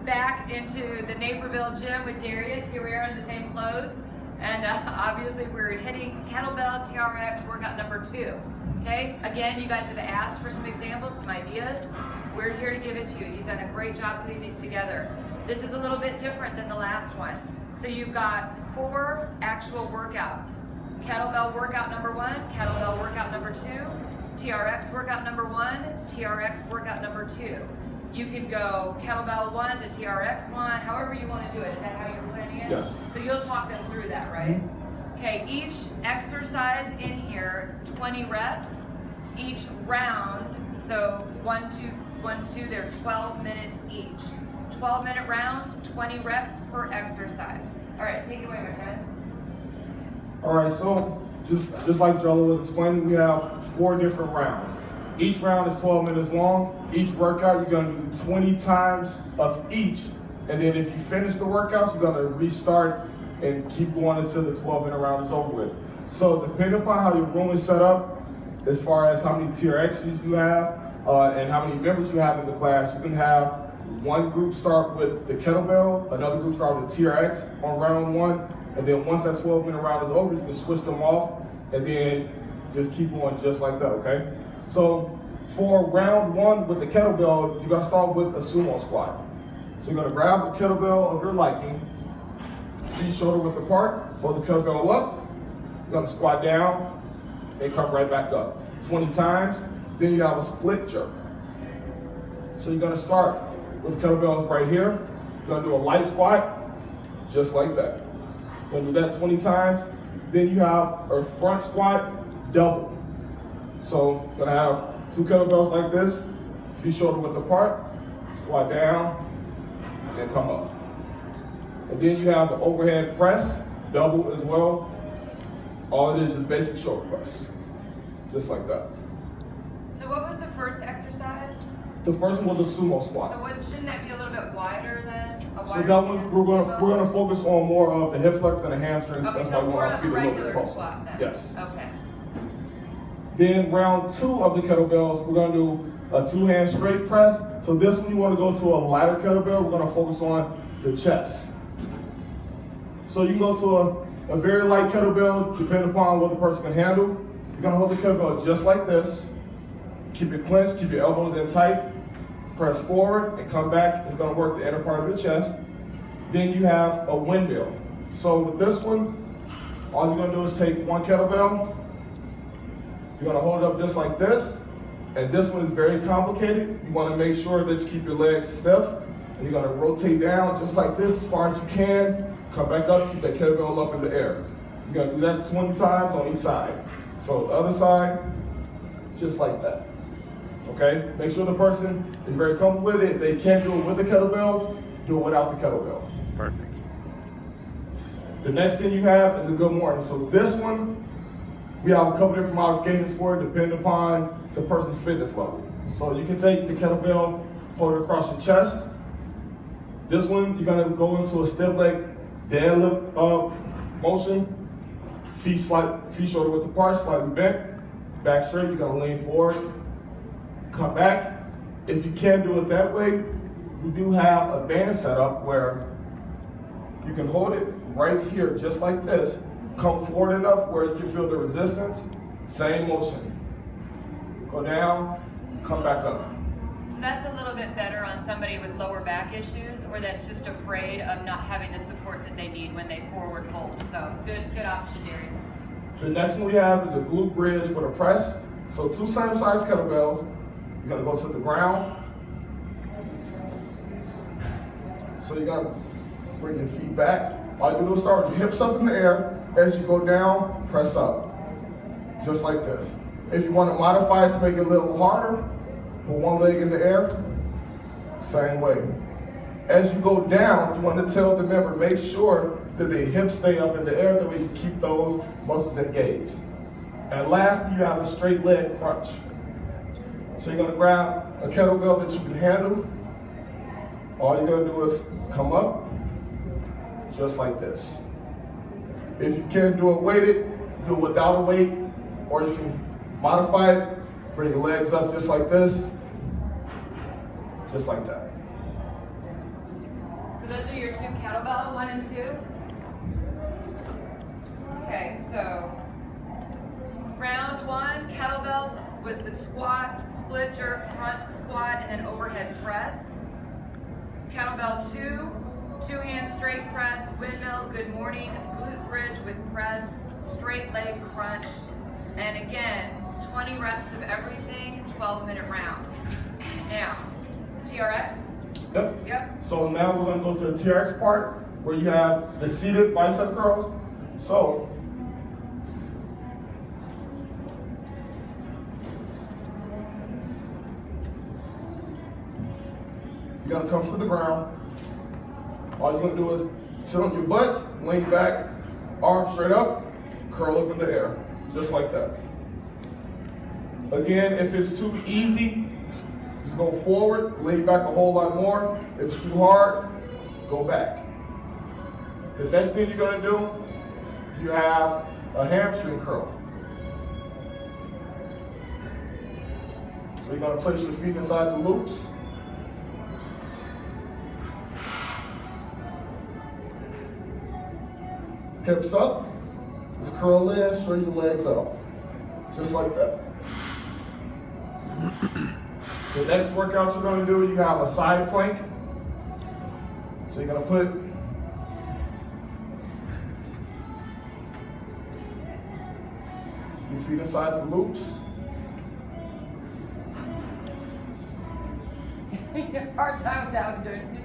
back into the Naperville gym with Darius. Here we are in the same clothes. And obviously we're hitting kettlebell TRX workout number 2. Okay, again, you guys have asked for some examples, some ideas. We're here to give it to you. You've done a great job putting these together. This is a little bit different than the last one. So you've got 4 actual workouts. Kettlebell workout number 1, kettlebell workout number 2, TRX workout number 1, TRX workout number 2. You can go kettlebell 1 to TRX 1, however you want to do it. Is that how you're planning it? Yes. So you'll talk them through that, right? Okay, each exercise in here, 20 reps. Each round, so 1, 2, 1, 2, they're 12 minutes each. 12-minute rounds, 20 reps per exercise. All right, take it away, my friend. All right, so just like Jola was explaining, we have 4 different rounds. Each round is 12 minutes long. Each workout, you're gonna do 20 times of each. And then if you finish the workouts, you're gonna restart and keep going until the 12-minute round is over with. So depending upon how your room is set up, as far as how many TRXs you have, and how many members you have in the class, you can have one group start with the kettlebell, another group start with TRX on round 1, and then once that 12-minute round is over, you can switch them off, and then just keep going just like that, okay? So for round 1 with the kettlebell, you're gonna start with a sumo squat. So you're gonna grab the kettlebell of your liking, feet shoulder width apart, hold the kettlebell up, you're gonna squat down, and come right back up. 20 times, then you have a split jerk. So you're gonna start with the kettlebells right here. You're gonna do a light squat, just like that. You're gonna do that 20 times. Then you have a front squat double. So you're gonna have 2 kettlebells like this, feet shoulder width apart, squat down, and come up. And then you have the overhead press, double as well. All it is basic shoulder press, just like that. So what was the first exercise? The first one was a sumo squat. So shouldn't that be a little bit wider then? A So wider that one, stance we're gonna focus on more of the hip flex and the hamstrings. Okay, That's so why we more want of to a feet a little bit regular closer. squat then? Yes. Okay. Then round 2 of the kettlebells, we're gonna do a 2-hand straight press. So this one you wanna go to a lighter kettlebell. We're gonna focus on the chest. So you can go to a very light kettlebell, depending upon what the person can handle. You're gonna hold the kettlebell just like this. Keep it clenched, keep your elbows in tight. Press forward and come back. It's gonna work the inner part of the chest. Then you have a windmill. So with this one, all you're gonna do is take 1 kettlebell. You're gonna hold it up just like this. And this one is very complicated. You wanna make sure that you keep your legs stiff. And you're gonna rotate down just like this as far as you can. Come back up, keep that kettlebell up in the air. You're gonna do that 20 times on each side. So the other side, just like that. Okay? Make sure the person is very comfortable with it. If they can't do it with the kettlebell, do it without the kettlebell. Perfect. The next thing you have is a good morning. So this one, we have a couple different modifications for it depending upon the person's fitness level. So you can take the kettlebell, hold it across your chest. This one, you're gonna go into a stiff leg deadlift motion. Feet shoulder width apart, slightly bent. Back straight, you're gonna lean forward. Come back. If you can't do it that way, we do have a band setup where you can hold it right here, just like this. Come forward enough where you can feel the resistance. Same motion. Go down, come back up. So that's a little bit better on somebody with lower back issues or that's just afraid of not having the support that they need when they forward fold. So good option, Darius. The next one we have is a glute bridge with a press. So 2 same size kettlebells. You're gonna go to the ground. So you're gonna bring your feet back. All you do is start with your hips up in the air. As you go down, press up. Just like this. If you want to modify it to make it a little harder, put 1 leg in the air, same way. As you go down, you want to tell the member, make sure that their hips stay up in the air, that we can keep those muscles engaged. And lastly, you have a straight leg crunch. So you're gonna grab a kettlebell that you can handle. All you're gonna do is come up, just like this. If you can't do it weighted, do it without a weight, or you can modify it, bring your legs up just like this, just like that. So those are your two kettlebell, 1 and 2. Okay, so round 1, kettlebells was the squats, split jerk, front squat, and then overhead press. Kettlebell 2, 2-hand straight press, windmill, good morning, glute bridge with press, straight leg crunch, and again, 20 reps of everything, 12-minute rounds. Now, TRX? Yep. So now we're going to go to the TRX part where you have the seated bicep curls. So you're going to come to the ground. All you're going to do is sit on your butts, lean back, arms straight up, curl up in the air, just like that. Again, if it's too easy, just go forward, lean back a whole lot more. If it's too hard, go back. The next thing you're going to do, you have a hamstring curl. So you're going to place your feet inside the loops. Hips up, just curl in, straighten your legs out. Just like that. The next workout you're going to do, you have a side plank. So you're going to put your feet inside the loops. You have a hard time with that one, don't you?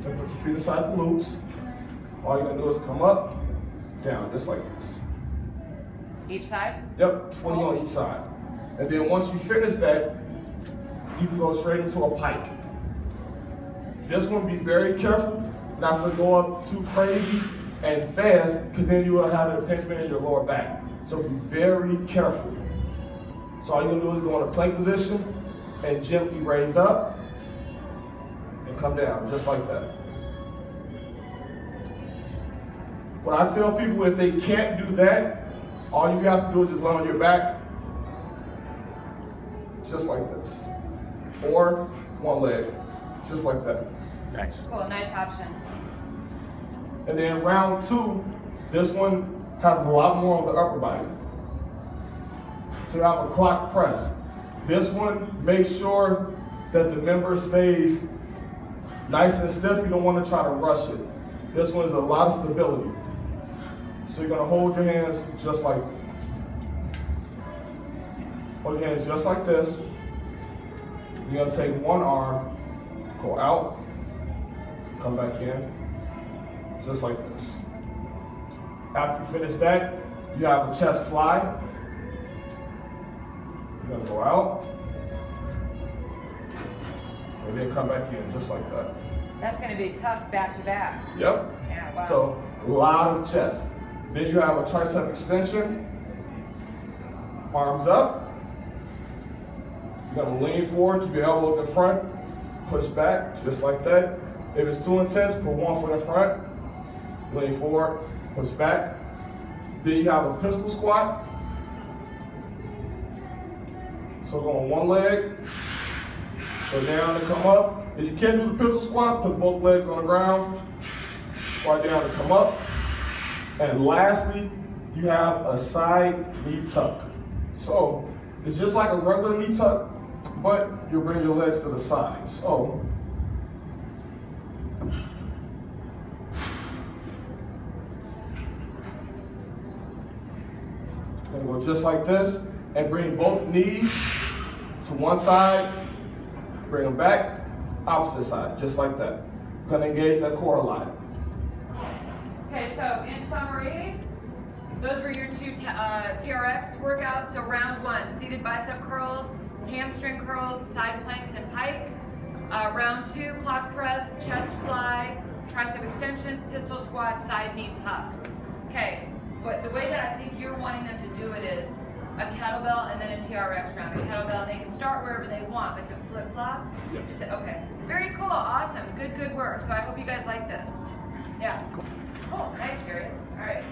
And put your feet inside the loops. All you're going to do is come up, down, just like this. Each side? Yep, 20 on each side. And then once you finish that, you can go straight into a pike. This one, be very careful not to go up too crazy and fast, because then you will have an impingement in your lower back. So be very careful. So all you're gonna do is go in a plank position and gently raise up and come down, just like that. When I tell people if they can't do that, all you have to do is just lay on your back, just like this. Or one leg, just like that. Nice. Cool, nice options. And then round 2, this one has a lot more on the upper body. So you have a clock press. This one, make sure that the member stays nice and stiff. You don't want to try to rush it. This one is a lot of stability. So you're gonna hold your hands just like, hold your hands just like this. You're gonna take one arm, go out, come back in, just like this. After you finish that, you have a chest fly. You're gonna go out, and then come back in, just like that. That's gonna be tough back to back. Yep. Yeah, wow. So, a lot of chest. Then you have a Triceps Extension. Arms up. You're gonna lean forward, keep your elbows in front, push back, just like that. If it's too intense, put one foot in front, lean forward, push back. Then you have a pistol squat. So go on one leg, go down and come up. If you can't do the pistol squat, put both legs on the ground, squat down and come up. And lastly, you have a side knee tuck. So it's just like a regular knee tuck, but you bring your legs to the side. So gonna go just like this and bring both knees to one side, bring them back, opposite side, just like that. Gonna engage that core a lot. Okay, so in summary, those were your two TRX workouts. So round 1, seated bicep curls, hamstring curls, side planks, and pike. Round 2, clock press, chest fly, tricep extensions, pistol squat, side knee tucks. Okay, but the way that I think you're wanting them to do it is a kettlebell and then a TRX round. A kettlebell, they can start wherever they want, but to flip-flop? Yes. Okay, very cool, awesome, good work. So I hope you guys like this. Yeah. Cool, nice, Darius. All right.